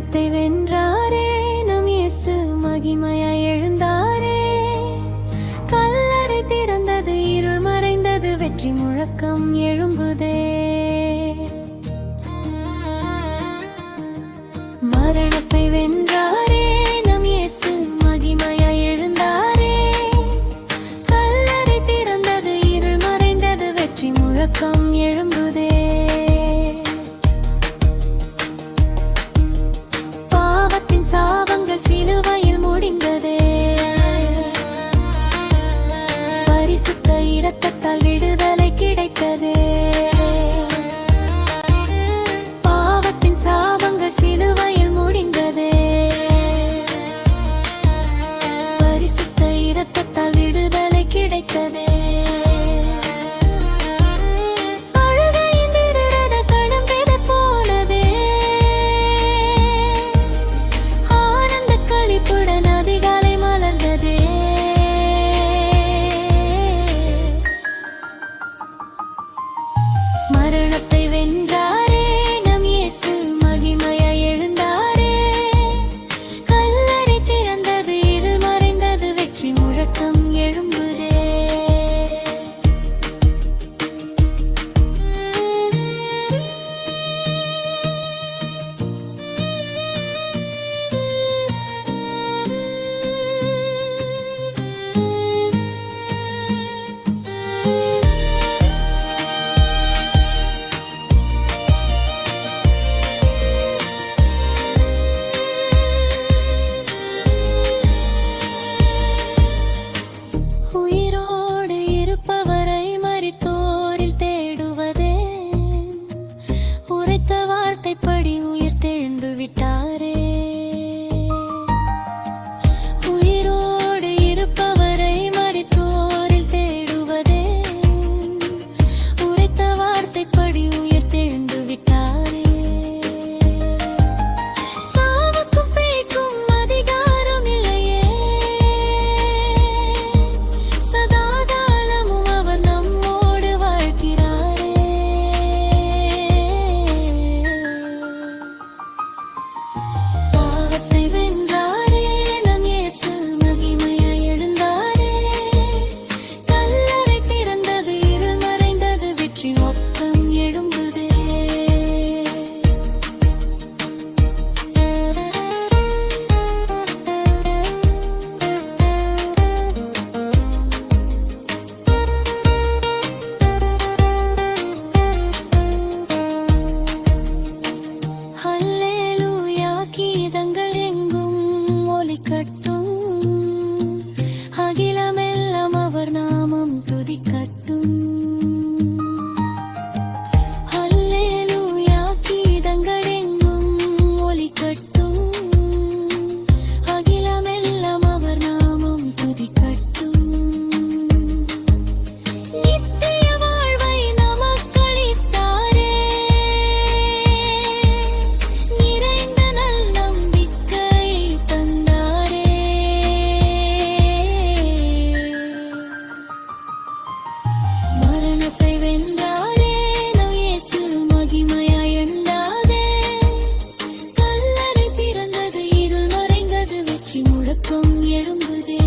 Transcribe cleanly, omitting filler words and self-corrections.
மரணத்தை வென்றாரே நம் இயேசு மகிமையாய் எழுந்தாரே. கல்லறை திறந்தது, இருள் மறைந்தது, வெற்றி முழக்கம் எழும்புதே. மரணத்தை வென்றாரே நம் இயேசு மகிமையாய் எழுந்தாரே. கல்லறை திறந்தது, இருள் மறைந்தது, வெற்றி முழக்கம் எழும்புதே. சாபங்கள் சிலுவையில் முடிந்ததே. பரிசுத்த இரத்தத்தால் விடுதலை கிடைத்ததே. பாவத்தின் சாபங்கள் சிலுவையில் முடிந்ததே. பரிசுத்த இரத்தத்தால் விடுதலை கிடைத்ததே. மரணத்தை வென்றாரே நம் இயேசு மகிமையாய் எழுந்தாரே. கல்லறை திறந்தது, இருள் மறைந்தது, வெற்றி முழக்கம் எழும்புதே. உயிரோடு இருப்பவரை மரித்தோரில் தேடுவதே. உரைத்த வார்த்தைப்படி உயிர் தெழுந்து விட்டாரே. உயிரோடு இருப்பவரை மரித்தோரில் தேடுவதே. உரைத்த வார்த்தைப்படி உயிர் தெழுந்து விட்டாரே. சாவுக்கும் பேய்க்கும் அதிகாரம் இல்லையே. கீதங்கள் எங்கும் ஒலிக்கட்டும். அகிலமெல்லாம் அவர் நாமம் துதிக்கட்டும். அல்லேலூயா கீதங்கள் எங்கும் ஒலிக்கட்டும். அகிலமெல்லாம் அவர் நாமம் துதிக்கட்டும். நித்திய வாழ்வை நமக்களித்தாரே. மரணத்தை வென்றாரே நம் இயேசு மகிமையாய் எழுந்தாரே. கல்லறை திறந்தது, இருள் மறைந்தது, வெற்றி முழக்கம் எழும்புதே.